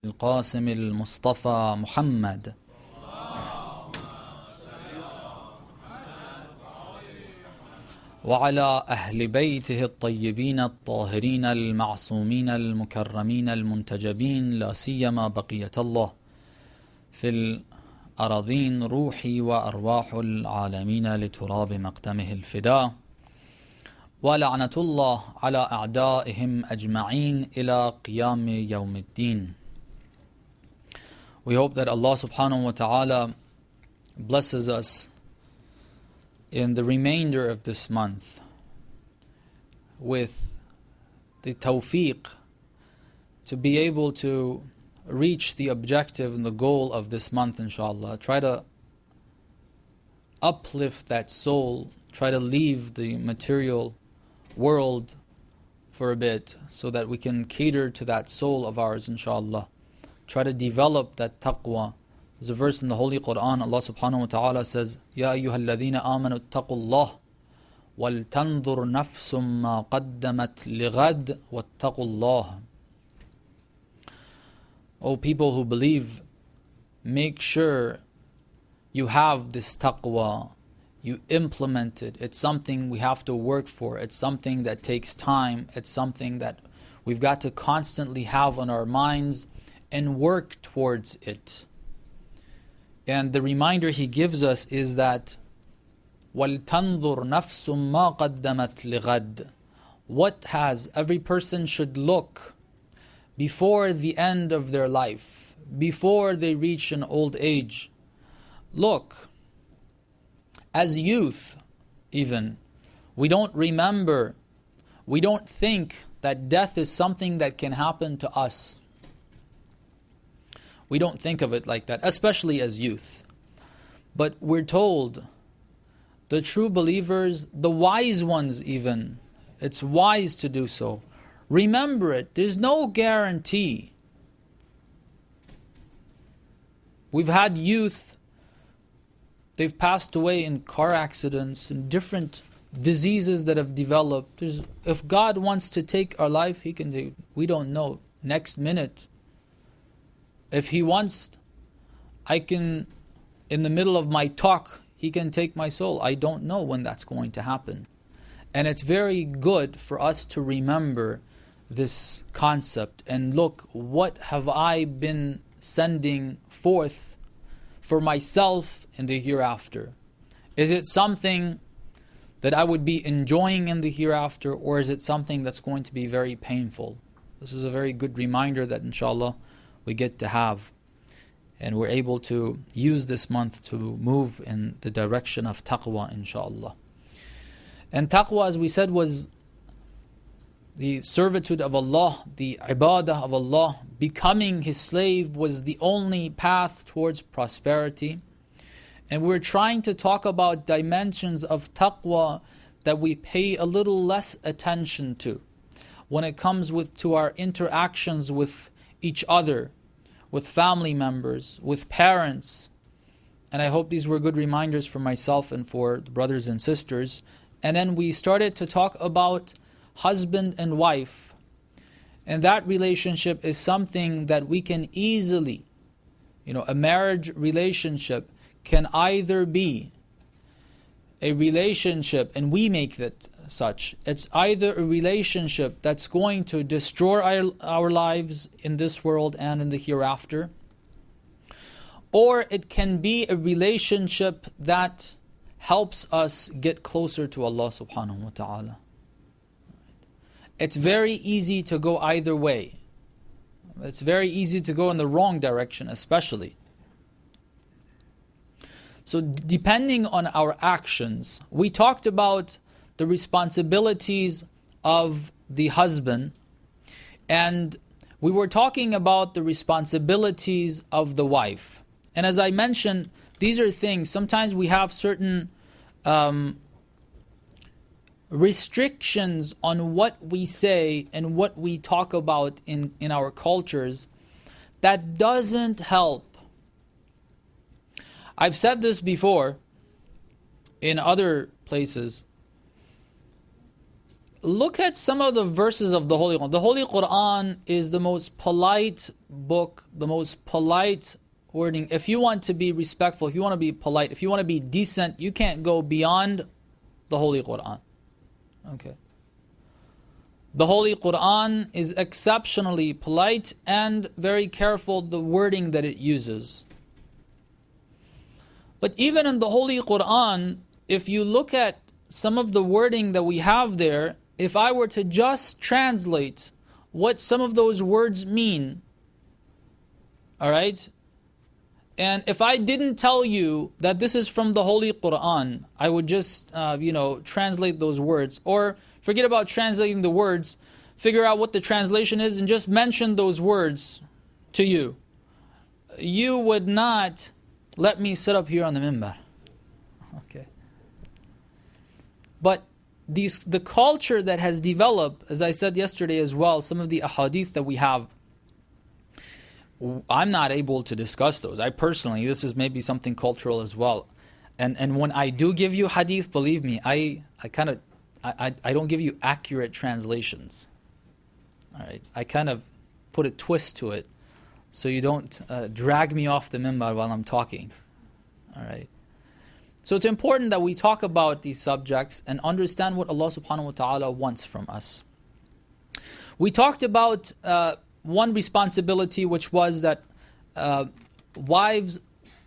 القاسم المصطفى محمد وعلى أهل بيته الطيبين الطاهرين المعصومين المكرمين المنتجبين لا سيما بقية الله في الأراضين روحي وأرواح العالمين لتراب مقدمه الفداء ولعنة الله على أعدائهم أجمعين إلى قيام يوم الدين. We hope that Allah subhanahu wa ta'ala blesses us in the remainder of this month with the tawfiq to be able to reach the objective and the goal of this month, inshallah. Try to uplift that soul, try to leave the material world for a bit so that we can cater to that soul of ours, inshallah. Try to develop that taqwa. There's a verse in the Holy Quran, Allah subhanahu wa ta'ala says, Ya ayyuha alladhina amanu attaqullah wal tandur nafsum ma qaddamat lighad wattaqullah. O people who believe, make sure you have this taqwa, you implement it. It's something we have to work for. It's something that takes time. It's something that we've got to constantly have on our minds and work towards it. And the reminder he gives us is that وَلْتَنْظُرْ نَفْسٌ مَا قَدَّمَتْ لِغَدٍ. What has every person should look before the end of their life, before they reach an old age. Look, as youth even, we don't remember, we don't think that death is something that can happen to us. We don't think of it like that, especially as youth. But we're told, the true believers, the wise ones even, it's wise to do so. Remember it, there's no guarantee. We've had youth, they've passed away in car accidents and different diseases that have developed. If God wants to take our life, He can do it. We don't know. Next minute. If He wants, I can, in the middle of my talk, He can take my soul. I don't know when that's going to happen. And it's very good for us to remember this concept and look, what have I been sending forth for myself in the hereafter? Is it something that I would be enjoying in the hereafter, or is it something that's going to be very painful? This is a very good reminder that inshallah we get to have, and we're able to use this month to move in the direction of taqwa, inshallah. And taqwa, as we said, was the servitude of Allah, the ibadah of Allah. Becoming His slave was the only path towards prosperity. And we're trying to talk about dimensions of taqwa that we pay a little less attention to when it comes to our interactions with each other, with family members, with parents. And I hope these were good reminders for myself and for the brothers and sisters. And then we started to talk about husband and wife. And that relationship is something that we can easily, a marriage relationship can either be a relationship, and we make it such. It's either a relationship that's going to destroy our lives in this world and in the hereafter, or it can be a relationship that helps us get closer to Allah subhanahu wa ta'ala. It's very easy to go either way. It's very easy to go in the wrong direction, especially. So depending on our actions, we talked about the responsibilities of the husband, and we were talking about the responsibilities of the wife. And as I mentioned, these are things, sometimes we have certain restrictions on what we say and what we talk about in our cultures that doesn't help. I've said this before in other places. look at some of the verses of the Holy Quran. The Holy Quran is the most polite book, the most polite wording. If you want to be respectful, if you want to be polite, if you want to be decent, you can't go beyond the Holy Quran. Okay. The Holy Quran is exceptionally polite and very careful the wording that it uses. But even in the Holy Quran, if you look at some of the wording that we have there, if I were to just translate what some of those words mean, all right, and if I didn't tell you that this is from the Holy Quran, I would just, translate those words. Or forget about translating the words, figure out what the translation is and just mention those words to you. You would not let me sit up here on the minbar. Okay. But the culture that has developed, as I said yesterday as well, some of the ahadith that we have, I'm not able to discuss those. I personally, this is maybe something cultural as well. And when I do give you hadith, believe me, I don't give you accurate translations. All right, I kind of put a twist to it, so you don't drag me off the minbar while I'm talking. All right. So it's important that we talk about these subjects and understand what Allah subhanahu wa ta'ala wants from us. We talked about one responsibility, which was that wives,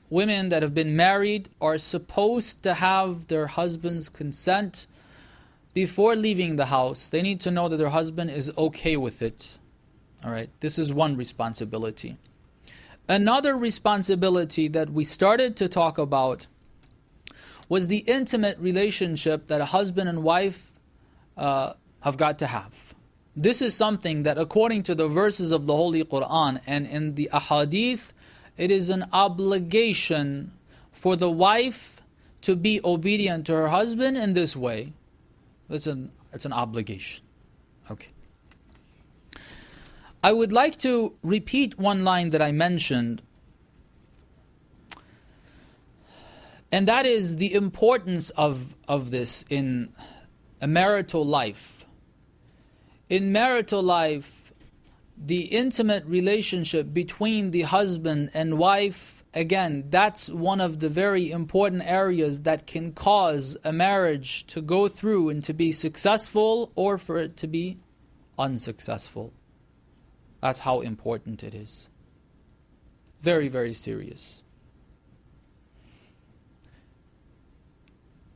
women that have been married, are supposed to have their husband's consent before leaving the house. They need to know that their husband is okay with it. All right, this is one responsibility. Another responsibility that we started to talk about was the intimate relationship that a husband and wife have got to have. This is something that, according to the verses of the Holy Quran and in the ahadith, it is an obligation for the wife to be obedient to her husband in this way. It's an obligation. Okay. I would like to repeat one line that I mentioned, and that is the importance of this in a marital life. In marital life, the intimate relationship between the husband and wife, again, that's one of the very important areas that can cause a marriage to go through and to be successful or for it to be unsuccessful. That's how important it is. Very, very serious.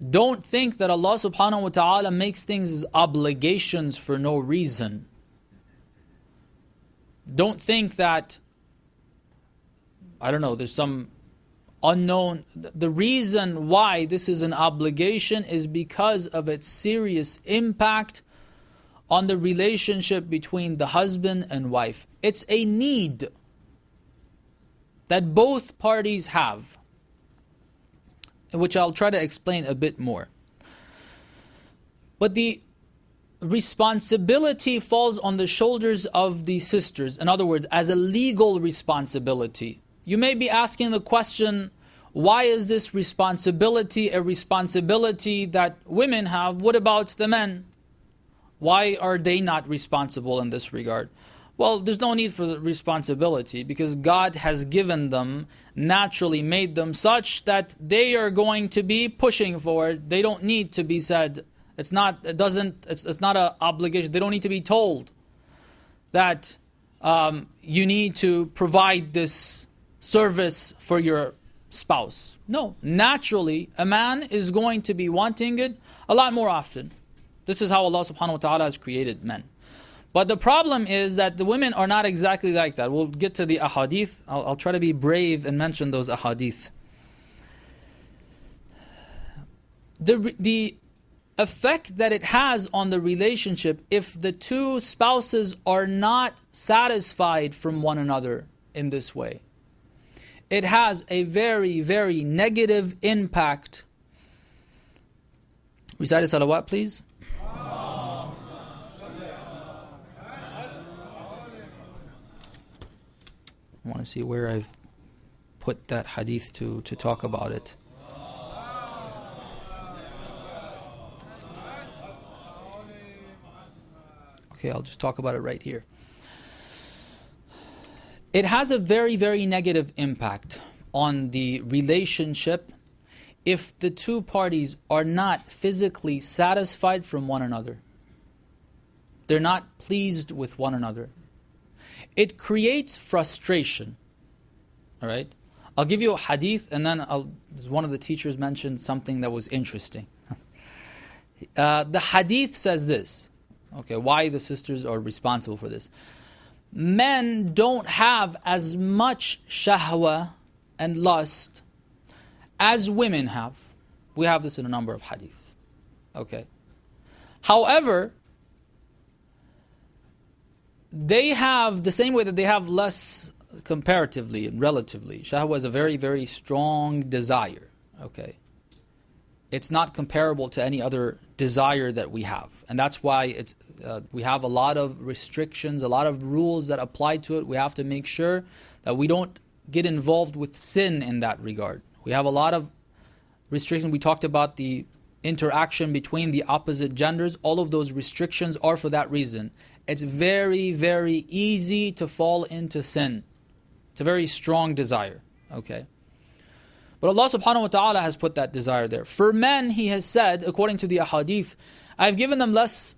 Don't think that Allah subhanahu wa ta'ala makes things as obligations for no reason. Don't think that, there's some unknown. The reason why this is an obligation is because of its serious impact on the relationship between the husband and wife. It's a need that both parties have, which I'll try to explain a bit more. But the responsibility falls on the shoulders of the sisters. In other words, as a legal responsibility. You may be asking the question, why is this responsibility a responsibility that women have? What about the men? Why are they not responsible in this regard? Well, there's no need for the responsibility because God has given them, naturally made them such that they are going to be pushing for it. They don't need to be said. It's not an obligation. They don't need to be told that you need to provide this service for your spouse. No, naturally, a man is going to be wanting it a lot more often. This is how Allah subhanahu wa ta'ala has created men. But the problem is that the women are not exactly like that. We'll get to the ahadith. I'll try to be brave and mention those ahadith. The effect that it has on the relationship, if the two spouses are not satisfied from one another in this way, it has a very, very negative impact. Recite a salawat, please. I want to see where I've put that hadith to talk about it. Okay, I'll just talk about it right here. It has a very, very negative impact on the relationship if the two parties are not physically satisfied from one another. They're not pleased with one another. It creates frustration. All right? I'll give you a hadith, and then one of the teachers mentioned something that was interesting. The hadith says this. Okay, why the sisters are responsible for this. Men don't have as much shahwa and lust as women have. We have this in a number of hadith. Okay. However, they have the same way that they have less comparatively and relatively. Shahwa is a very, very strong desire. Okay. It's not comparable to any other desire that we have. And that's why we have a lot of restrictions, a lot of rules that apply to it. We have to make sure that we don't get involved with sin in that regard. We have a lot of restrictions. We talked about the interaction between the opposite genders. All of those restrictions are for that reason. It's very, very easy to fall into sin. It's a very strong desire. Okay. But Allah subhanahu wa ta'ala has put that desire there. For men, He has said, according to the ahadith, I've given them less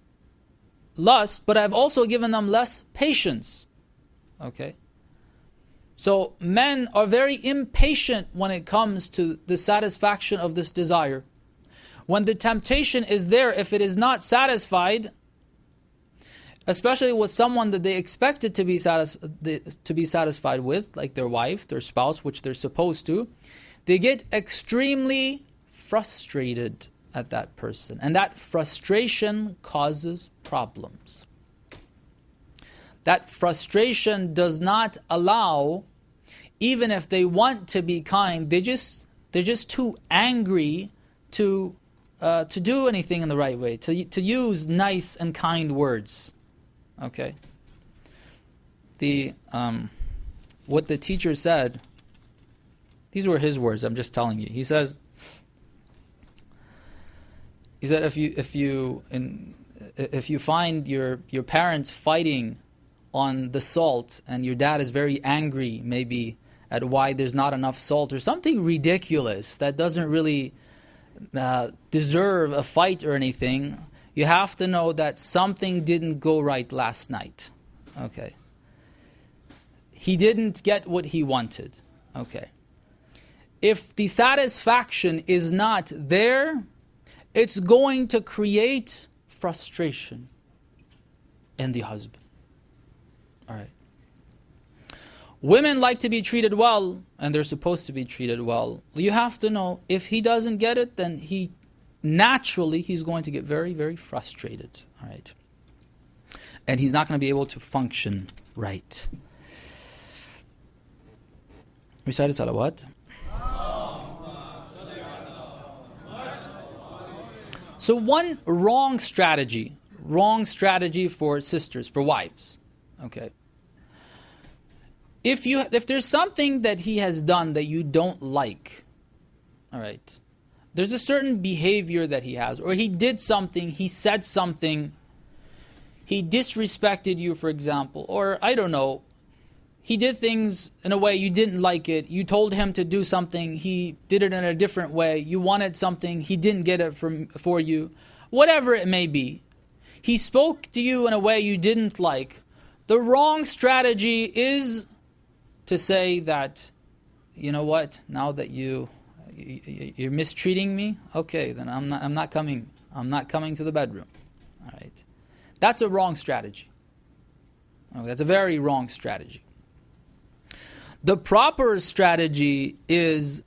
lust, but I've also given them less patience. Okay. So men are very impatient when it comes to the satisfaction of this desire. When the temptation is there, if it is not satisfied, especially with someone that they expected to be satisfied with, like their wife, their spouse, which they're supposed to, they get extremely frustrated at that person. And that frustration causes problems. That frustration does not allow, even if they want to be kind, they're just too angry to do anything in the right way, to use nice and kind words. Okay. What the teacher said, these were his words, I'm just telling you. He said if you find your parents fighting on the salt, and your dad is very angry maybe at why there's not enough salt, or something ridiculous that doesn't really deserve a fight or anything, you have to know that something didn't go right last night. Okay. He didn't get what he wanted. Okay. If the satisfaction is not there, it's going to create frustration in the husband. All right. Women like to be treated well, and they're supposed to be treated well. You have to know, if he doesn't get it, then he's going to get very, very frustrated. All right. And he's not going to be able to function right. Recited salawat. So one wrong strategy for sisters, for wives. Okay. If there's something that he has done that you don't like, all right, there's a certain behavior that he has, or he did something, he said something, he disrespected you, for example, or I don't know, he did things in a way you didn't like it, you told him to do something, he did it in a different way, you wanted something, he didn't get it for you, whatever it may be. He spoke to you in a way you didn't like. The wrong strategy is to say that, you know what, now that you're mistreating me, okay, then I'm not coming to the bedroom. All right. That's a wrong strategy. Okay, that's a very wrong strategy. The proper strategy is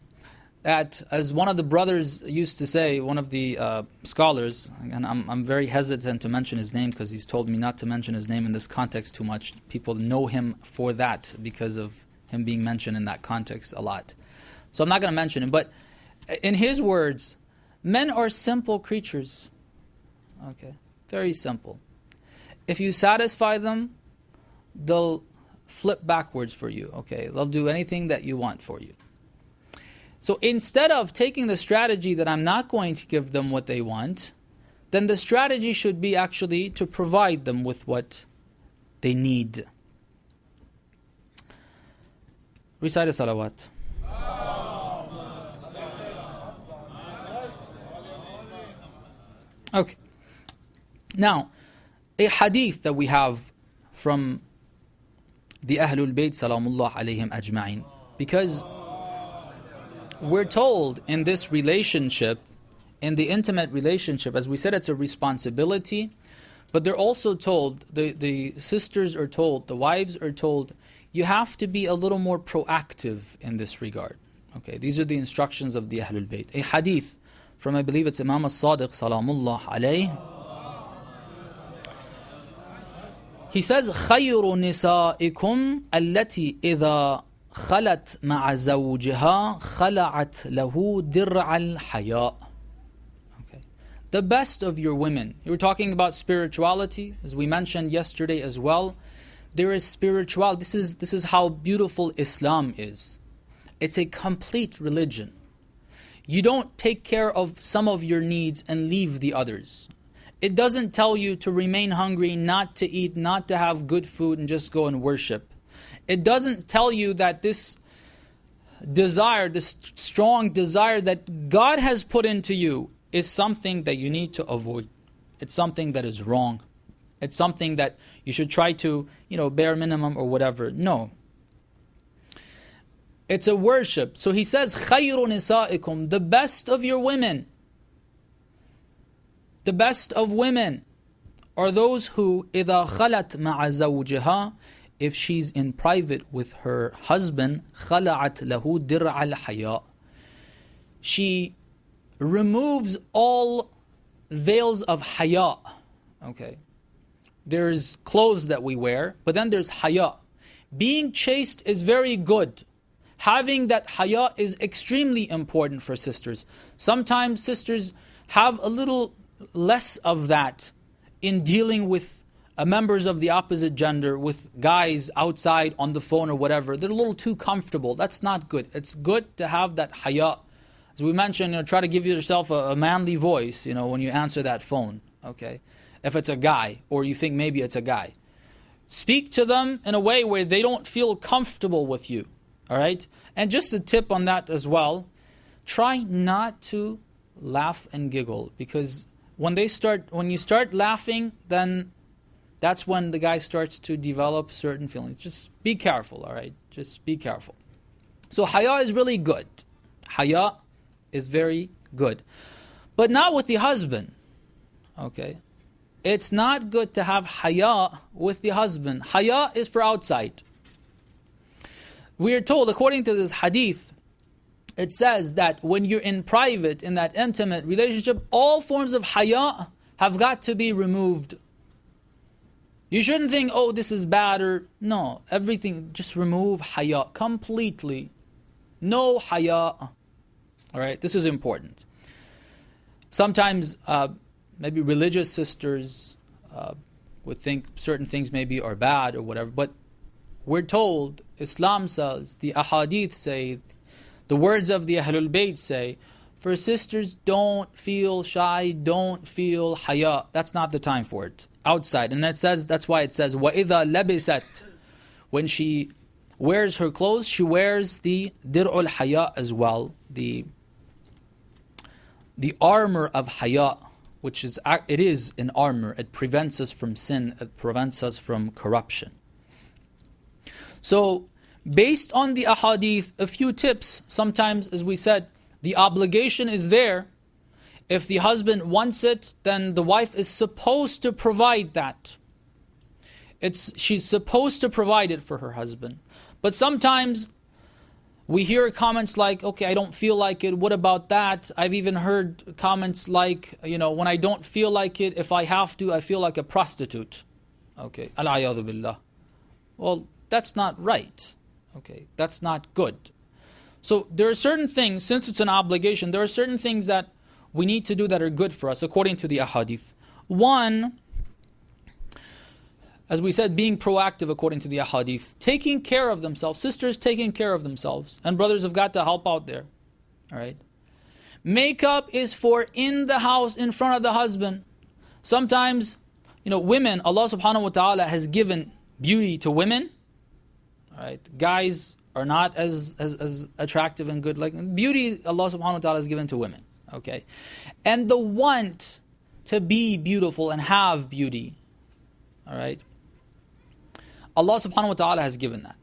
that, as one of the brothers used to say, one of the scholars, and I'm very hesitant to mention his name because he's told me not to mention his name in this context too much. People know him for that because of him being mentioned in that context a lot. So I'm not going to mention him. But in his words, men are simple creatures. Okay, very simple. If you satisfy them, they'll flip backwards for you. Okay, they'll do anything that you want for you. So instead of taking the strategy that I'm not going to give them what they want, then the strategy should be actually to provide them with what they need. Recite a salawat. Okay. Now, a hadith that we have from the Ahlul Bayt salamullah alayhim ajma'in, because we're told in this relationship, in the intimate relationship, as we said, it's a responsibility, but they're also told, the sisters are told, the wives are told, you have to be a little more proactive in this regard. Okay, these are the instructions of the Ahlul Bayt. A hadith from, I believe it's Imam al-Sadiq salamullah alayh. He says, خَيْرُ نِسَائِكُمْ الَّتِي إِذَا خَلَتْ مَعَ زَوْجِهَا خَلَعَتْ لَهُ دِرْعَ الْحَيَاءِ. Okay. The best of your women. You were talking about spirituality, as we mentioned yesterday as well. There is spirituality. This is how beautiful Islam is. It's a complete religion. You don't take care of some of your needs and leave the others. It doesn't tell you to remain hungry, not to eat, not to have good food, and just go and worship. It doesn't tell you that this desire, this strong desire that God has put into you is something that you need to avoid. It's something that is wrong. It's something that you should try to, bare minimum or whatever. No. It's a worship. So he says, خَيْرُ نِسَائِكُمْ, the best of your women. The best of women are those who إِذَا خَلَتْ مَعَ زَوْجِهَا, if she's in private with her husband, خَلَعَتْ لَهُ دِرْعَ الْحَيَاءِ, she removes all veils of haya. Okay. There's clothes that we wear, but then there's haya. Being chaste is very good. Having that haya is extremely important for sisters. Sometimes sisters have a little less of that in dealing with members of the opposite gender, with guys outside on the phone or whatever. They're a little too comfortable. That's not good. It's good to have that haya. As we mentioned, try to give yourself a manly voice, when you answer that phone. Okay, if it's a guy, or you think maybe it's a guy, speak to them in a way where they don't feel comfortable with you. All right, and just a tip on that as well: try not to laugh and giggle, because when you start laughing, then that's when the guy starts to develop certain feelings. Just be careful, all right? Just be careful. So haya is really good. Haya is very good. But not with the husband, okay? It's not good to have haya with the husband. Haya is for outside. We are told, according to this hadith, it says that when you're in private, in that intimate relationship, all forms of haya have got to be removed. You shouldn't think, oh, this is bad, or no, everything, just remove haya completely. No haya. All right, this is important. Sometimes maybe religious sisters would think certain things maybe are bad or whatever, but we're told, Islam says, the ahadith say, the words of the Ahlul Bayt say, for sisters, don't feel shy, don't feel haya. That's not the time for it. Outside. And that's why it says, وَإِذَا لَبِسَتْ, when she wears her clothes, she wears the dir'ul haya as well, the armor of haya, which is an armor. It prevents us from sin, it prevents us from corruption. So, based on the ahadith, a few tips. Sometimes, as we said, the obligation is there. If the husband wants it, then the wife is supposed to provide that. She's supposed to provide it for her husband. But sometimes we hear comments like, okay, I don't feel like it, what about that? I've even heard comments like, when I don't feel like it, if I have to, I feel like a prostitute. Okay, al-ayadhu billah. Well, that's not right. Okay, that's not good. So there are certain things, since it's an obligation, there are certain things that we need to do that are good for us according to the ahadith. One, as we said, being proactive according to the ahadith. Taking care of themselves. Sisters taking care of themselves. And brothers have got to help out there. All right. Makeup is for in the house, in front of the husband. Sometimes, women, Allah subhanahu wa ta'ala has given beauty to women. Right? Guys are not as attractive and good. Like beauty, Allah subhanahu wa ta'ala has given to women. Okay? And the want to be beautiful and have beauty. Alright? Allah subhanahu wa ta'ala has given that.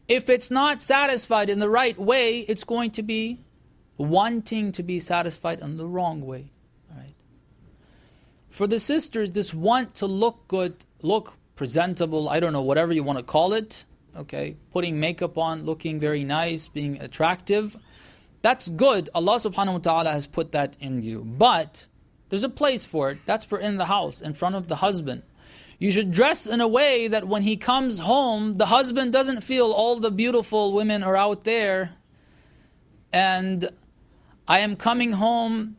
If it's not satisfied in the right way, it's going to be wanting to be satisfied in the wrong way. Alright? For the sisters, this want to look good, look presentable, I don't know, whatever you want to call it, okay, putting makeup on, looking very nice, being attractive, that's good. Allah subhanahu wa ta'ala has put that in you. But there's a place for it. That's for in the house, in front of the husband. You should dress in a way that when he comes home, the husband doesn't feel all the beautiful women are out there and I am coming home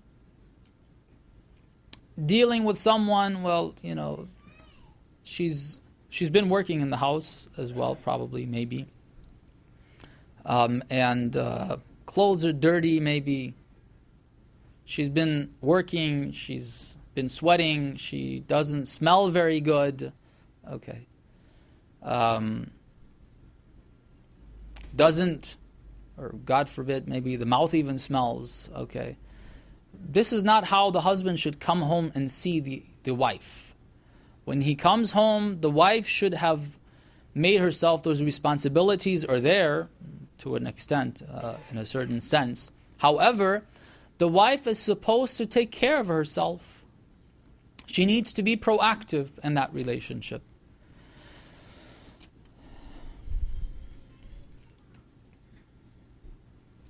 dealing with someone, well, she's been working in the house as well, probably, maybe. And clothes are dirty, maybe. She's been working, she's been sweating, she doesn't smell very good. Okay. Doesn't, or God forbid, maybe the mouth even smells. Okay. This is not how the husband should come home and see the wife. When he comes home, the wife should have made herself, those responsibilities are there to an extent, in a certain sense. However, the wife is supposed to take care of herself. She needs to be proactive in that relationship.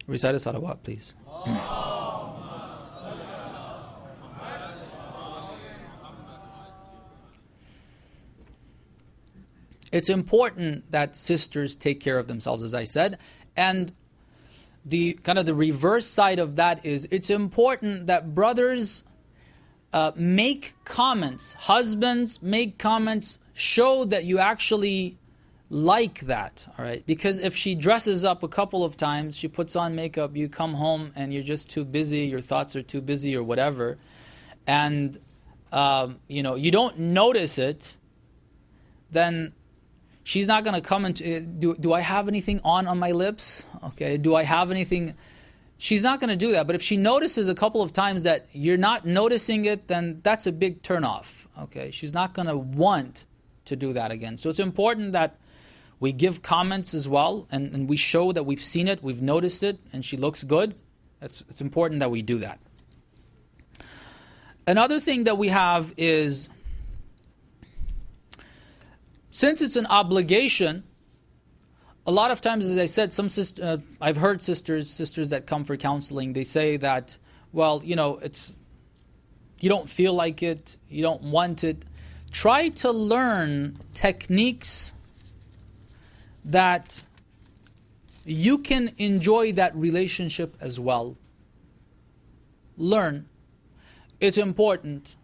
Recite a salawat, please. It's important that sisters take care of themselves, as I said, and the kind of the reverse side of that is it's important that brothers make comments, husbands make comments, show that you actually like that, all right? Because if she dresses up a couple of times, she puts on makeup, you come home and you're just too busy, your thoughts are too busy or whatever, and you don't notice it, then she's not going to come and do I have anything on my lips? Okay, do I have anything? She's not going to do that. But if she notices a couple of times that you're not noticing it, then that's a big turnoff. Okay, she's not going to want to do that again. So it's important that we give comments as well, and we show that we've seen it, we've noticed it, and she looks good. It's important that we do that. Another thing that we have is, since it's an obligation, a lot of times, as I said, I've heard sisters that come for counseling, they say that, well, you don't feel like it, you don't want it. Try to learn techniques that you can enjoy that relationship as well. Learn. It's important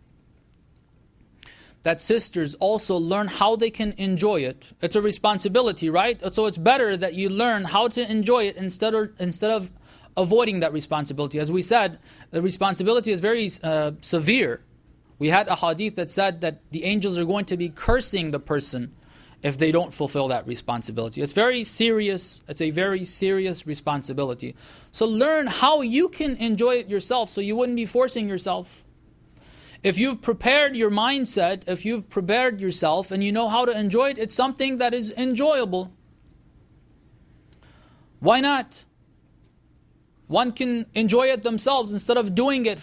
that sisters also learn how they can enjoy it. It's a responsibility, right? So it's better that you learn how to enjoy it instead of avoiding that responsibility. As we said, the responsibility is very severe. We had a hadith that said that the angels are going to be cursing the person if they don't fulfill that responsibility. It's very serious. It's a very serious responsibility. So learn how you can enjoy it yourself so you wouldn't be forcing yourself. If you've prepared your mindset, if you've prepared yourself and you know how to enjoy it, it's something that is enjoyable. Why not? One can enjoy it themselves instead of doing it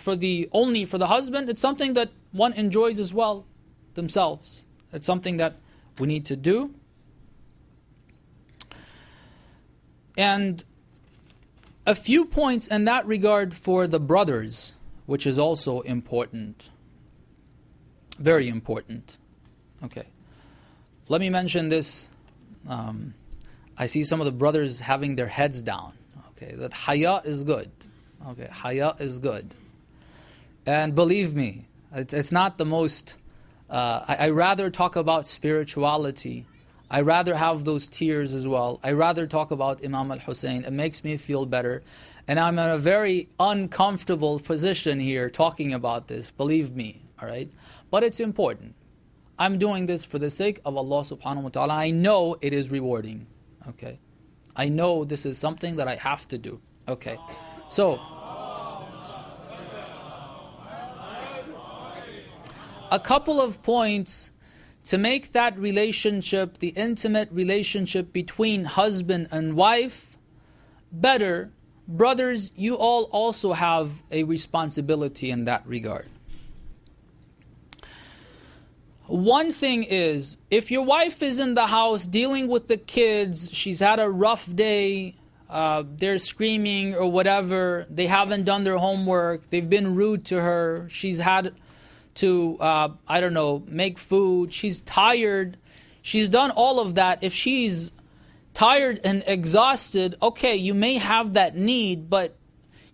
only for the husband. It's something that one enjoys as well themselves. It's something that we need to do. And a few points in that regard for the brothers, which is also important. Very important. Okay. Let me mention this. I see some of the brothers having their heads down. Okay, that haya is good. Okay, haya is good. And believe me, it's not the most... I rather talk about spirituality. I rather have those tears as well. I rather talk about Imam al-Hussein. It makes me feel better. And I'm in a very uncomfortable position here talking about this. Believe me. Alright? But it's important. I'm doing this for the sake of Allah subhanahu wa ta'ala. I know it is rewarding. Okay? I know this is something that I have to do. Okay? So, a couple of points to make that relationship, the intimate relationship between husband and wife, better. Brothers, you all also have a responsibility in that regard. One thing is, if your wife is in the house dealing with the kids, she's had a rough day, they're screaming or whatever, they haven't done their homework, they've been rude to her, she's had to, make food, she's tired, she's done all of that. If she's tired and exhausted, okay, you may have that need, but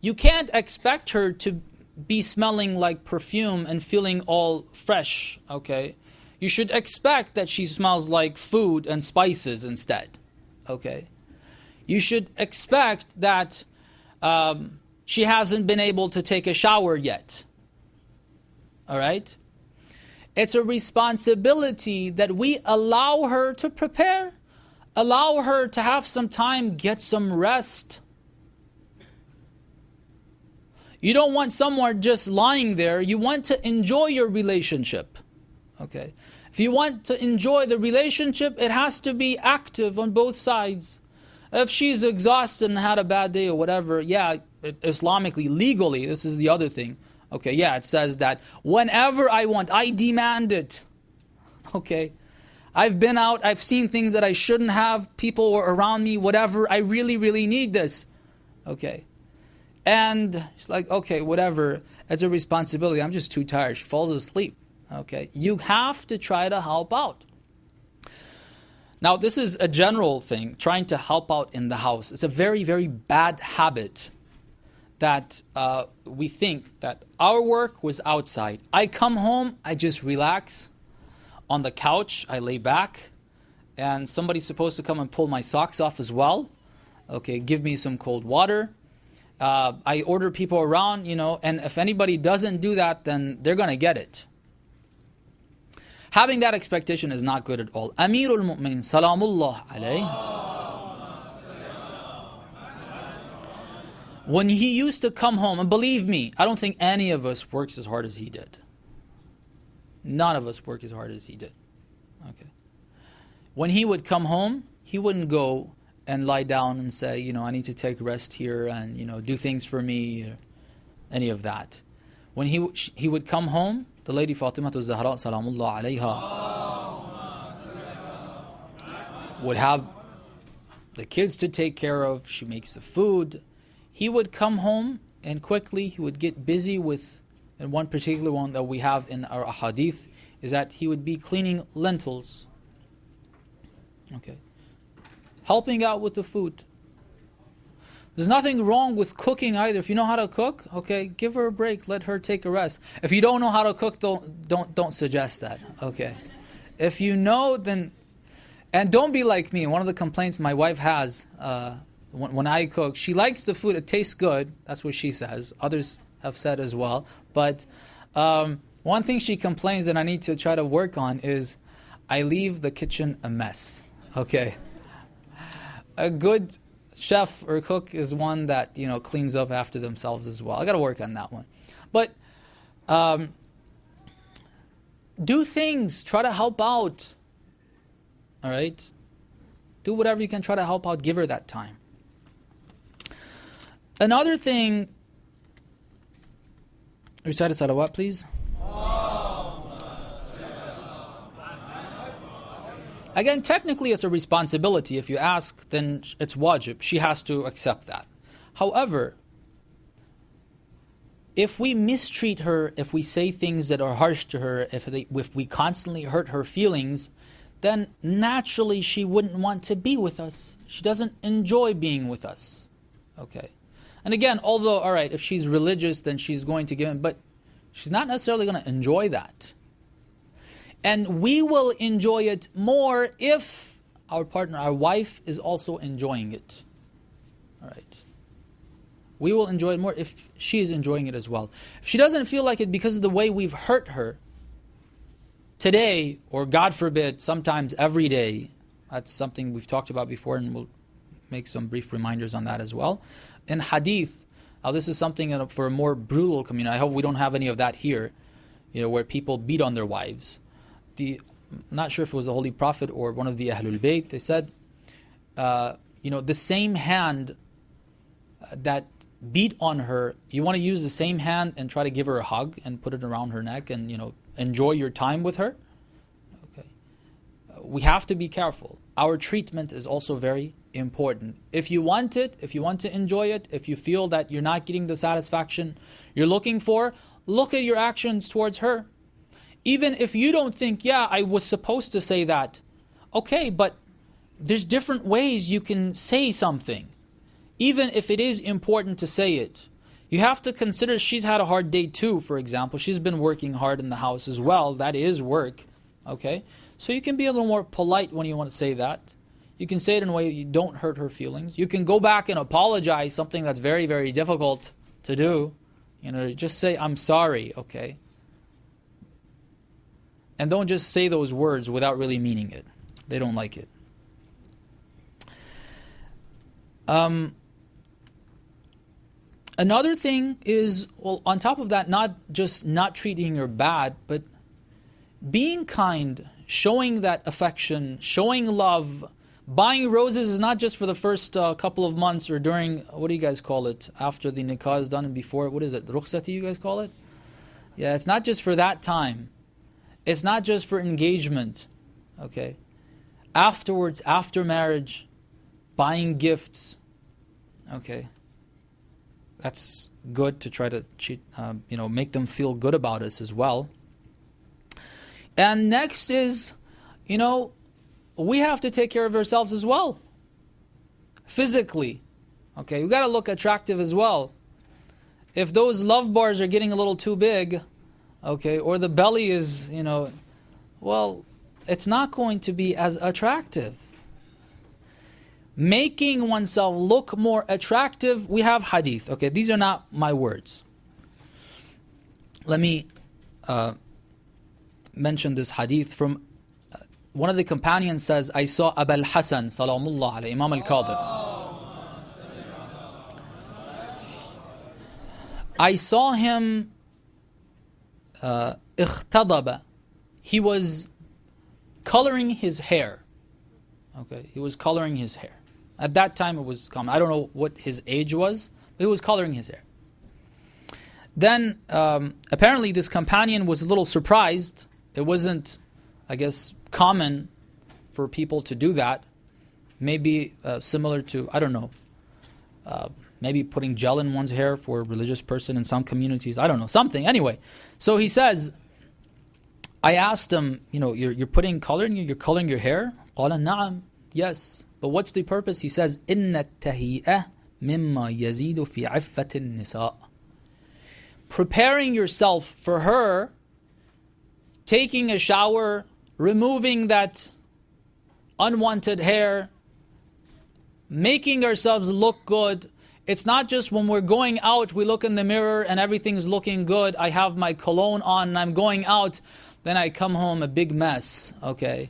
you can't expect her to be smelling like perfume and feeling all fresh, okay? You should expect that she smells like food and spices instead, okay? You should expect that she hasn't been able to take a shower yet, all right? It's a responsibility that we allow her to prepare, allow her to have some time, get some rest. You don't want someone just lying there. You want to enjoy your relationship. Okay. If you want to enjoy the relationship, it has to be active on both sides. If she's exhausted and had a bad day or whatever, yeah, Islamically, legally, this is the other thing. Okay, yeah, it says that whenever I want, I demand it. Okay. I've been out, I've seen things that I shouldn't have, people were around me, whatever, I really, really need this. Okay. And she's like, okay, whatever, it's a responsibility, I'm just too tired. She falls asleep. Okay. You have to try to help out. Now, this is a general thing, trying to help out in the house. It's a very, very bad habit that we think that our work was outside. I come home, I just relax. On the couch, I lay back, and somebody's supposed to come and pull my socks off as well. Okay, give me some cold water. I order people around, and if anybody doesn't do that, then they're going to get it. Having that expectation is not good at all. Amirul Momin, salamullah alayhi. When he used to come home, and believe me, I don't think any of us works as hard as he did. None of us work as hard as he did. Okay. When he would come home, he wouldn't go and lie down and say, I need to take rest here and, do things for me, or any of that. When he would come home, the lady Fatima Zahra, salamullah alayha, would have the kids to take care of. She makes the food. He would come home and quickly he would get busy with, and one particular one that we have in our ahadith is that he would be cleaning lentils. Okay. Helping out with the food. There's nothing wrong with cooking either. If you know how to cook, okay, give her a break, let her take a rest. If you don't know how to cook, don't suggest that. Okay. If you know, then, and don't be like me. One of the complaints my wife has when I cook, she likes the food, it tastes good. That's what she says. Others have said as well. But one thing she complains that I need to try to work on is I leave the kitchen a mess. Okay. A good chef or cook is one that, cleans up after themselves as well. I got to work on that one. But do things, try to help out. All right? Do whatever you can, try to help out, give her that time. Another thing, recite a salawat, please. Again, technically it's a responsibility. If you ask, then it's wajib. She has to accept that. However, if we mistreat her, if we say things that are harsh to her, if we constantly hurt her feelings, then naturally she wouldn't want to be with us. She doesn't enjoy being with us. Okay. And again, although, all right, if she's religious, then she's going to give in, but she's not necessarily going to enjoy that. And we will enjoy it more if our partner, our wife, is also enjoying it. All right. We will enjoy it more if she is enjoying it as well. If she doesn't feel like it because of the way we've hurt her today, or God forbid, sometimes every day, that's something we've talked about before, and we'll make some brief reminders on that as well. In hadith, this is something for a more brutal community. I hope we don't have any of that here, where people beat on their wives. I'm not sure if it was the Holy Prophet or one of the Ahlul Bayt. They said, the same hand that beat on her, you want to use the same hand and try to give her a hug and put it around her neck and enjoy your time with her. Okay, we have to be careful. Our treatment is also very important. If you want it, if you want to enjoy it, if you feel that you're not getting the satisfaction you're looking for, look at your actions towards her. Even if you don't think, I was supposed to say that. Okay, but there's different ways you can say something. Even if it is important to say it. You have to consider she's had a hard day too, for example. She's been working hard in the house as well. That is work. Okay? So you can be a little more polite when you want to say that. You can say it in a way that you don't hurt her feelings. You can go back and apologize, something that's very, very difficult to do. Just say, I'm sorry, okay? And don't just say those words without really meaning it. They don't like it. Another thing is, on top of that, not just not treating her bad, but being kind, showing that affection, showing love. Buying roses is not just for the first couple of months or during, what do you guys call it, after the nikah is done and before, what is it, rukhsati you guys call it? Yeah, it's not just for that time. It's not just for engagement, okay? Afterwards, after marriage, buying gifts, okay? That's good to try to make them feel good about us as well. And next is, we have to take care of ourselves as well. Physically. Okay, we got to look attractive as well. If those love bars are getting a little too big, okay, or the belly is, it's not going to be as attractive. Making oneself look more attractive, we have hadith. Okay, these are not my words. Let me mention this hadith from one of the companions says, I saw Abul Hasan, Salamullah alayhi, Imam al-Qadhi. I saw him, اختضب. He was coloring his hair. Okay, he was coloring his hair. At that time it was common. I don't know what his age was, but he was coloring his hair. Then, apparently this companion was a little surprised. It wasn't, I guess, common for people to do that. Maybe similar to, I don't know, maybe putting gel in one's hair for a religious person in some communities. I don't know, something. Anyway, so he says, I asked him, you're putting color in you're coloring your hair? قال نعم, yes. But what's the purpose? He says, إن التهيئة مما يزيد في عفة النساء. Preparing yourself for her, taking a shower, removing that unwanted hair, making ourselves look good. It's not just when we're going out, we look in the mirror and everything's looking good. I have my cologne on and I'm going out. Then I come home a big mess, okay?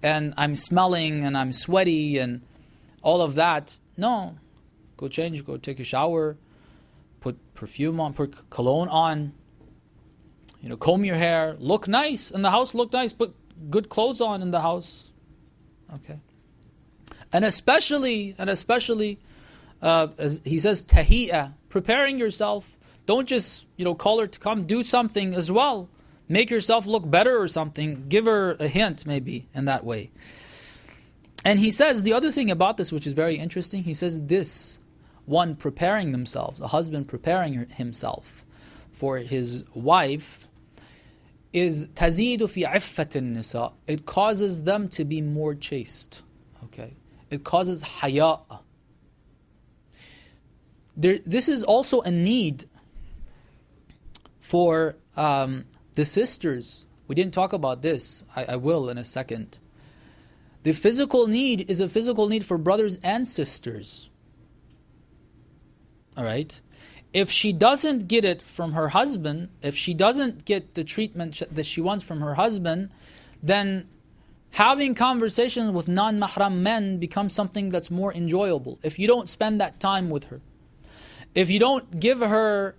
And I'm smelling and I'm sweaty and all of that. No. Go change, go take a shower, put perfume on, put cologne on, comb your hair, look nice in the house, look nice, put good clothes on in the house. Okay. And especially, as he says, tahiyya, preparing yourself. Don't just, call her to come do something as well. Make yourself look better or something. Give her a hint maybe in that way. And he says the other thing about this, which is very interesting, he says this, one preparing themselves, a husband preparing himself for his wife, is tazidu fi iffatin nisa. It causes them to be more chaste. Okay, it causes haya. This is also a need for the sisters. We didn't talk about this. I will in a second. The physical need is a physical need for brothers and sisters. All right. If she doesn't get it from her husband, if she doesn't get the treatment that she wants from her husband, then having conversations with non-mahram men becomes something that's more enjoyable. If you don't spend that time with her, if you don't give her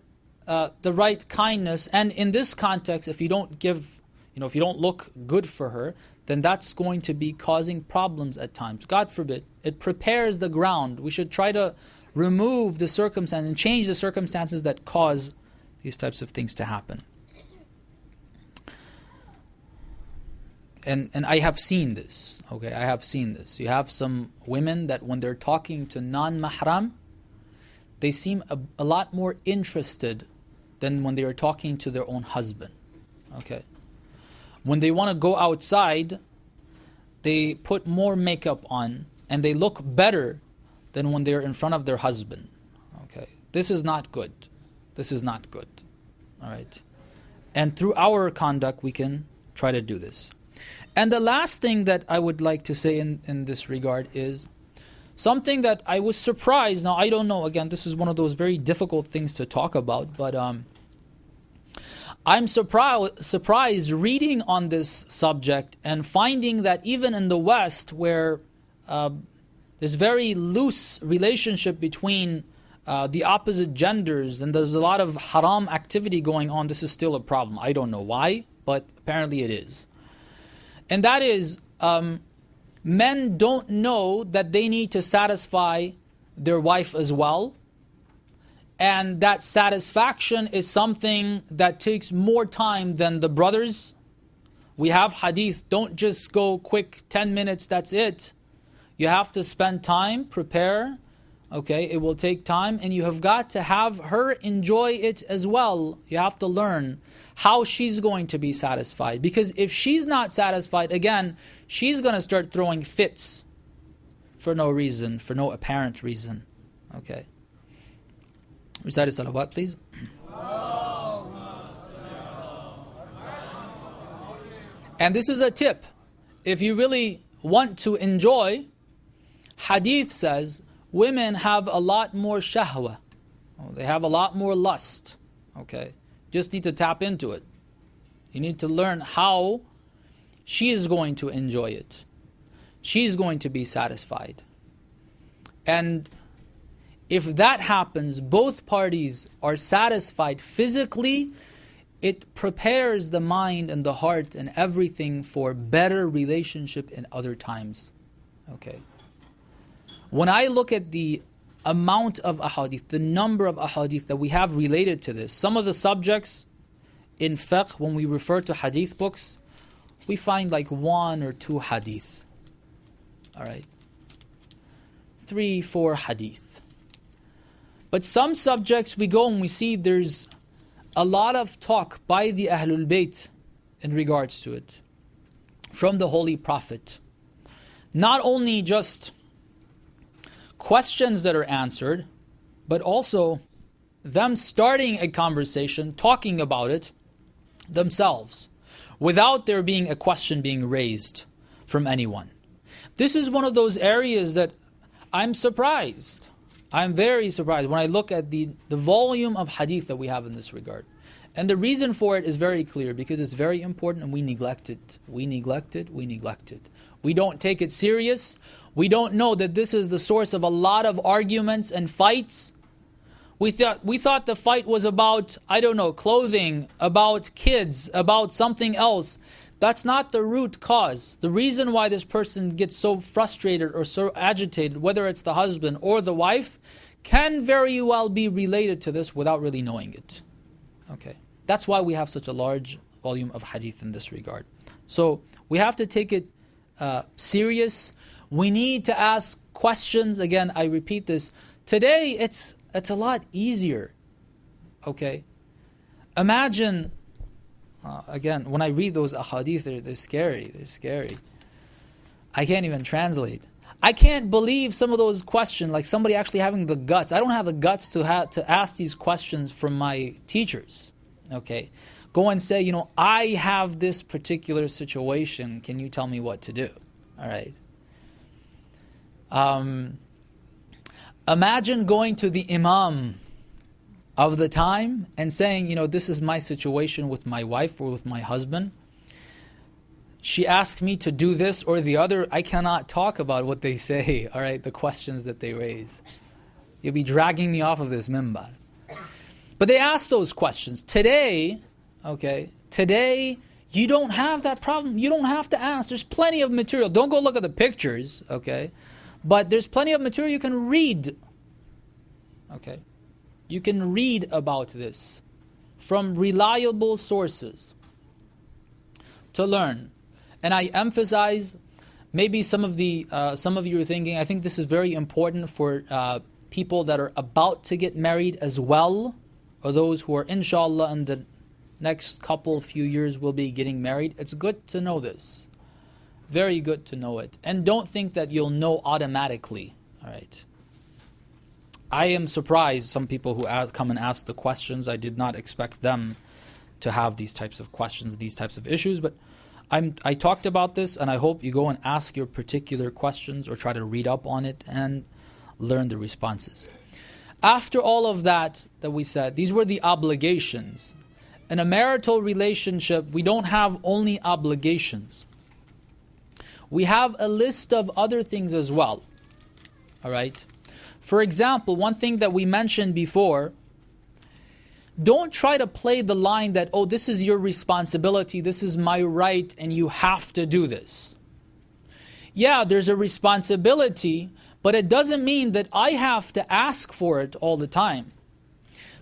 the right kindness, and in this context, if you don't give, if you don't look good for her, then that's going to be causing problems at times. God forbid. It prepares the ground. We should try to remove the circumstance and change the circumstances that cause these types of things to happen. And I have seen this. Okay, I have seen this. You have some women that when they're talking to non-mahram, they seem a lot more interested than when they are talking to their own husband. Okay. When they want to go outside, they put more makeup on and they look better than when they're in front of their husband. Okay. This is not good. This is not good. All right. And through our conduct, we can try to do this. And the last thing that I would like to say in this regard is something that I was surprised. Now, I don't know. Again, this is one of those very difficult things to talk about, but I'm surprised reading on this subject and finding that even in the West, where there's very loose relationship between the opposite genders and there's a lot of haram activity going on, this is still a problem. I don't know why, but apparently it is. And that is, men don't know that they need to satisfy their wife as well. And that satisfaction is something that takes more time than the brothers. We have hadith, don't just go quick 10 minutes, that's it. You have to spend time, prepare. Okay, it will take time, and you have got to have her enjoy it as well. You have to learn how she's going to be satisfied. Because if she's not satisfied, again, she's going to start throwing fits for no reason, for no apparent reason. Okay. Recite salawat, please. And this is a tip. If you really want to enjoy, hadith says, women have a lot more shahwa. They have a lot more lust. Okay. Just need to tap into it. You need to learn how she is going to enjoy it. She's going to be satisfied. And if that happens, both parties are satisfied physically, it prepares the mind and the heart and everything for better relationship in other times. Okay. When I look at the amount of ahadith, the number of ahadith that we have related to this, some of the subjects in fiqh, when we refer to hadith books, we find like 1 or 2 hadith. Alright. 3, 4 hadith. But some subjects we go and we see there's a lot of talk by the Ahlul Bayt in regards to it. From the Holy Prophet. Not only just questions that are answered, but also them starting a conversation, talking about it themselves, without there being a question being raised from anyone. This is one of those areas that I'm surprised. I'm very surprised when I look at the volume of hadith that we have in this regard. And the reason for it is very clear, because it's very important and we neglect it. We neglect it. We don't take it serious. We don't know that this is the source of a lot of arguments and fights. We thought the fight was about, clothing, about kids, about something else. That's not the root cause. The reason why this person gets so frustrated or so agitated, whether it's the husband or the wife, can very well be related to this without really knowing it. Okay. That's why we have such a large volume of hadith in this regard. So we have to take it serious. We need to ask questions. Again, I repeat this. Today, it's a lot easier. Okay? Imagine, again, when I read those ahadith, they're scary. They're scary. I can't even translate. I can't believe some of those questions, like somebody actually having the guts. I don't have the guts to ask these questions from my teachers. Okay? Go and say, I have this particular situation. Can you tell me what to do? All right. Imagine going to the imam of the time and saying, this is my situation with my wife or with my husband. She asked me to do this or the other. I cannot talk about what they say, all right, the questions that they raise. You'll be dragging me off of this minbar. But they ask those questions. Today, you don't have that problem. You don't have to ask. There's plenty of material. Don't go look at the pictures, okay? But there's plenty of material you can read, okay? You can read about this from reliable sources to learn. And I emphasize, maybe some of you are thinking, I think this is very important for people that are about to get married as well, or those who are inshallah in the next few years will be getting married. It's good to know this. Very good to know it. And don't think that you'll know automatically. All right. I am surprised some people who come and ask the questions. I did not expect them to have these types of questions, these types of issues. But I talked about this, and I hope you go and ask your particular questions or try to read up on it and learn the responses. After all of that we said, these were the obligations. In a marital relationship, we don't have only obligations. We have a list of other things as well. All right? For example, one thing that we mentioned before, don't try to play the line that, this is your responsibility, this is my right, and you have to do this. Yeah, there's a responsibility, but it doesn't mean that I have to ask for it all the time.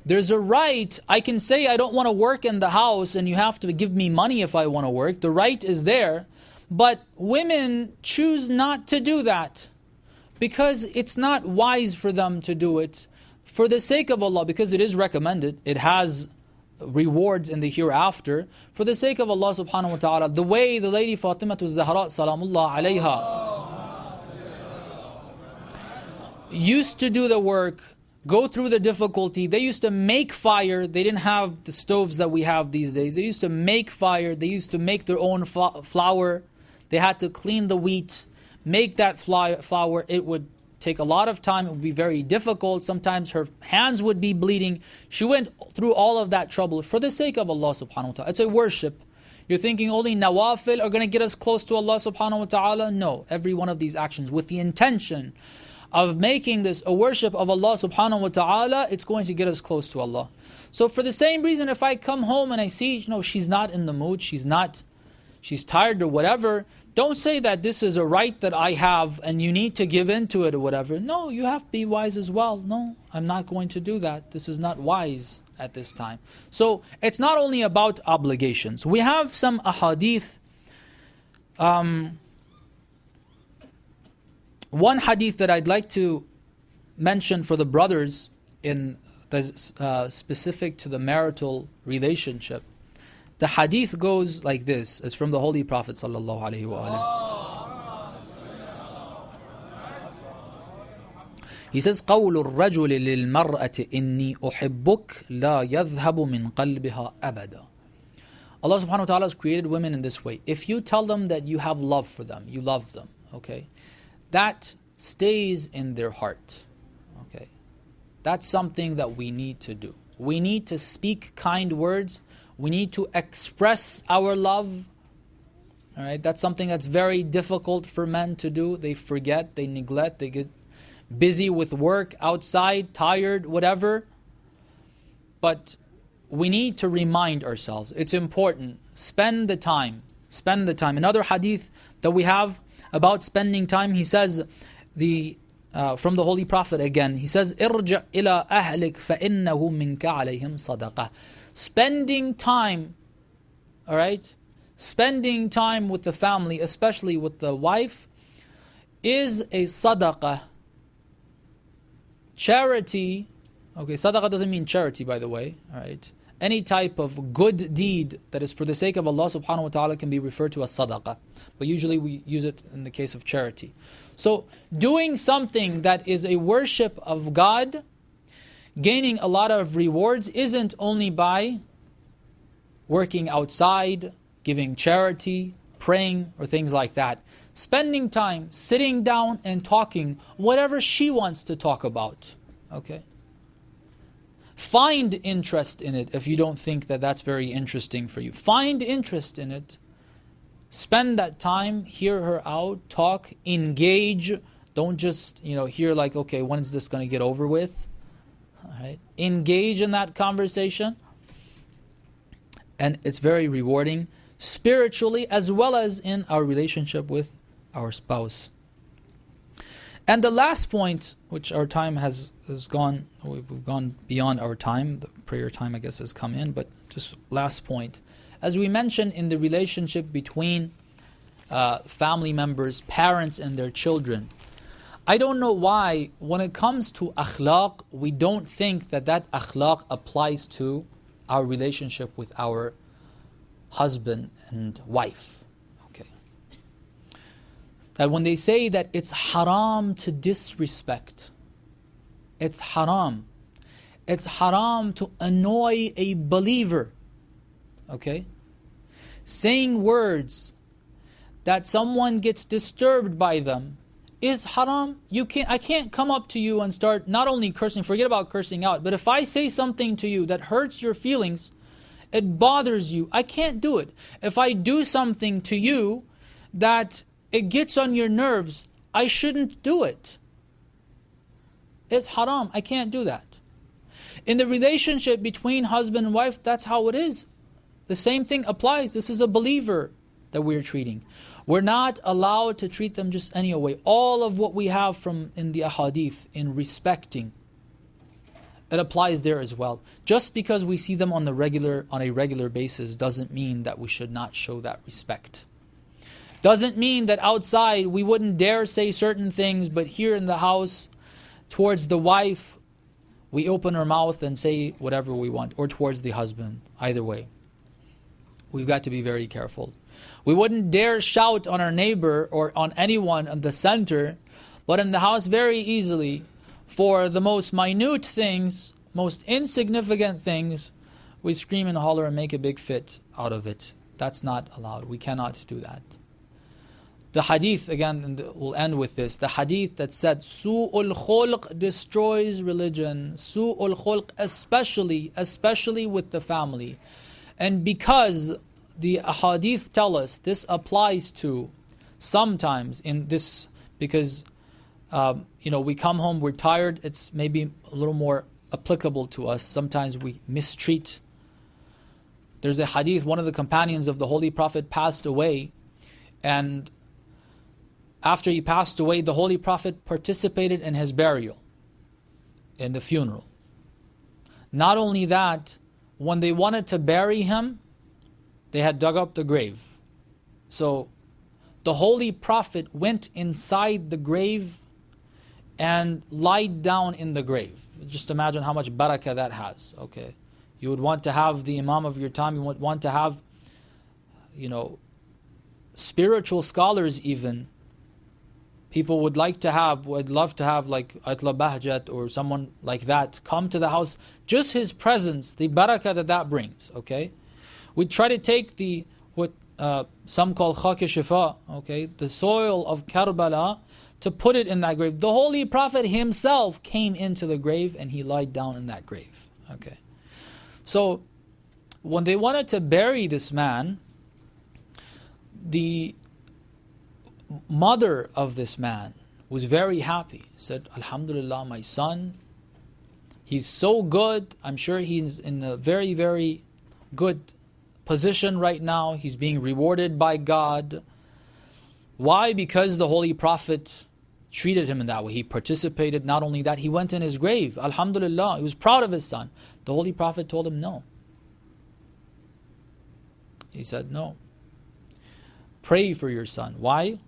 There's a right. I can say I don't want to work in the house and you have to give me money if I want to work. The right is there. But women choose not to do that because it's not wise for them to do it for the sake of Allah, because it is recommended. It has rewards in the hereafter. For the sake of Allah subhanahu wa ta'ala, the way the lady Fatimah Zahra salamullah alayha used to do the work, go through the difficulty. They used to make fire. They didn't have the stoves that we have these days. They used to make fire. They used to make their own flour. They had to clean the wheat, make that flour. It would take a lot of time. It would be very difficult. Sometimes her hands would be bleeding. She went through all of that trouble for the sake of Allah subhanahu wa ta'ala. It's a worship. You're thinking only nawafil are going to get us close to Allah subhanahu wa ta'ala? No. Every one of these actions with the intention of making this a worship of Allah subhanahu wa ta'ala, it's going to get us close to Allah. So for the same reason, if I come home and I see, she's not in the mood, she's tired or whatever, don't say that this is a right that I have and you need to give in to it or whatever. No, you have to be wise as well. No, I'm not going to do that. This is not wise at this time. So it's not only about obligations. We have some ahadith. One hadith that I'd like to mention for the brothers in the specific to the marital relationship. The hadith goes like this. It's from the Holy Prophet sallallahu alaihi wasallam. He says, قول الرجل للمرأة إني أحبك لا يذهب من قلبها أبدا. Allah subhanahu wa ta'ala has created women in this way. If you tell them that you have love for them, you love them, okay, that stays in their heart. Okay, that's something that we need to do. We need to speak kind words. We need to express our love. All right, that's something that's very difficult for men to do. They forget, they neglect, they get busy with work outside, tired, whatever. But we need to remind ourselves. It's important. Spend the time. Spend the time. Another hadith that we have about spending time, he says, from the Holy Prophet again, he says, "Irja' ila ahlik fa innahu minka alayhim sadaqah." Spending time, all right, spending time with the family, especially with the wife, is a sadaqah. Charity, okay, sadaqah doesn't mean charity, by the way, all right. Any type of good deed that is for the sake of Allah subhanahu wa ta'ala can be referred to as sadaqah. But usually we use it in the case of charity. So doing something that is a worship of God, gaining a lot of rewards, isn't only by working outside, giving charity, praying, or things like that. Spending time, sitting down and talking, whatever she wants to talk about. Okay? Find interest in it if you don't think that that's very interesting for you. Find interest in it. Spend that time, hear her out, talk, engage. Don't just, hear like, okay, when is this going to get over with? All right. Engage in that conversation. And it's very rewarding spiritually as well as in our relationship with our spouse. And the last point, which our time has gone, we've gone beyond our time, the prayer time I guess has come in, but just last point. As we mentioned in the relationship between family members, parents and their children, I don't know why when it comes to akhlaq, we don't think that akhlaq applies to our relationship with our husband and wife. That when they say that it's haram to disrespect, it's haram. It's haram to annoy a believer. Okay? Saying words that someone gets disturbed by them is haram. I can't come up to you and start not only cursing, forget about cursing out, but if I say something to you that hurts your feelings, it bothers you, I can't do it. If I do something to you that it gets on your nerves, I shouldn't do it. It's haram. I can't do that. In the relationship between husband and wife, that's how it is. The same thing applies. This is a believer that we're treating. We're not allowed to treat them just any way. All of what we have from in the ahadith, in respecting, it applies there as well. Just because we see them on a regular basis doesn't mean that we should not show that respect. Doesn't mean that outside we wouldn't dare say certain things, but here in the house, towards the wife, we open our mouth and say whatever we want, or towards the husband, either way. We've got to be very careful. We wouldn't dare shout on our neighbor or on anyone in the center, but in the house very easily, for the most minute things, most insignificant things, we scream and holler and make a big fit out of it. That's not allowed. We cannot do that. The hadith, again, and we'll end with this. The hadith that said, Su'ul khulq destroys religion. Su'ul khulq, especially with the family. And because the hadith tell us this applies to sometimes in this, because we come home, we're tired, it's maybe a little more applicable to us. Sometimes we mistreat. There's a hadith, one of the companions of the Holy Prophet passed away, and after he passed away, the Holy Prophet participated in his burial, in the funeral. Not only that, when they wanted to bury him, they had dug up the grave. So the Holy Prophet went inside the grave and lied down in the grave. Just imagine how much barakah that has. Okay, you would want to have the Imam of your time, you would want to have, spiritual scholars even. People would love to have like Ayatollah Bahjat or someone like that come to the house. Just his presence, the barakah that brings, okay? We try to take what some call khak shifa, okay, the soil of Karbala, to put it in that grave. The Holy Prophet himself came into the grave and he lied down in that grave, okay? So when they wanted to bury this man, the mother of this man was very happy. Said, Alhamdulillah, my son, he's so good. I'm sure he's in a very, very good position right now. He's being rewarded by God. Why? Because the Holy Prophet treated him in that way. He participated. Not only that, he went in his grave. Alhamdulillah, he was proud of his son. The Holy Prophet told him no. He said no. Pray for your son. Why?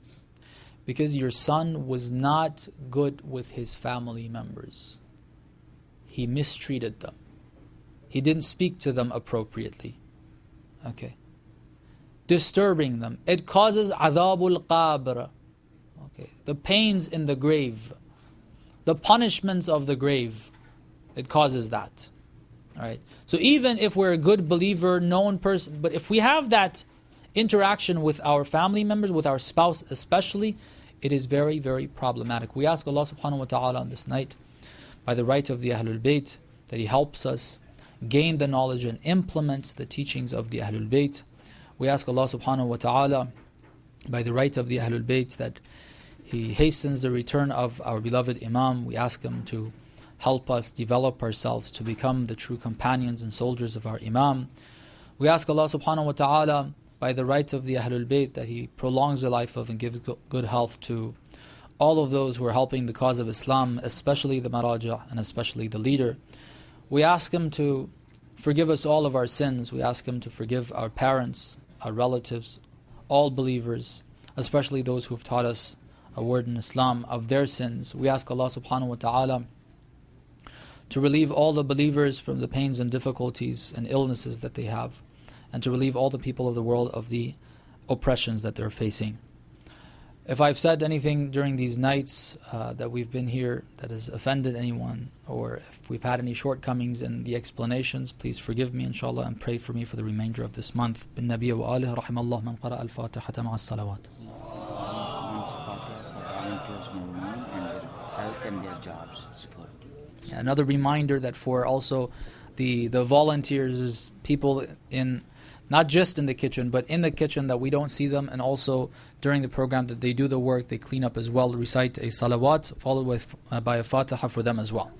Because your son was not good with his family members. He mistreated them. He didn't speak to them appropriately. Okay. Disturbing them. It causes adhabul qabr. Okay. The pains in the grave. The punishments of the grave. It causes that. Alright. So even if we're a good believer, known person, but if we have that interaction with our family members, with our spouse especially, it is very, very problematic. We ask Allah subhanahu wa ta'ala on this night, by the right of the Ahlul Bayt, that He helps us gain the knowledge and implement the teachings of the Ahlul Bayt. We ask Allah subhanahu wa ta'ala, by the right of the Ahlul Bayt, that He hastens the return of our beloved Imam. We ask Him to help us develop ourselves to become the true companions and soldiers of our Imam. We ask Allah subhanahu wa ta'ala, by the right of the Ahlul Bayt, that He prolongs the life of and gives good health to all of those who are helping the cause of Islam, especially the Maraja and especially the leader. We ask Him to forgive us all of our sins. We ask Him to forgive our parents, our relatives, all believers, especially those who have taught us a word in Islam, of their sins. We ask Allah subhanahu wa ta'ala to relieve all the believers from the pains and difficulties and illnesses that they have, and to relieve all the people of the world of the oppressions that they're facing. If I've said anything during these nights that we've been here that has offended anyone, or if we've had any shortcomings in the explanations, please forgive me, inshallah, and pray for me for the remainder of this month. Bin Nabiya wa alih, rahimallah man qara al-Fatihata ma'a salawat. Momin and their health and their jobs security. Another reminder that for also the volunteers is people in, not just in the kitchen, but in the kitchen, that we don't see them, and also during the program that they do the work, they clean up as well, recite a salawat followed by a fatiha for them as well.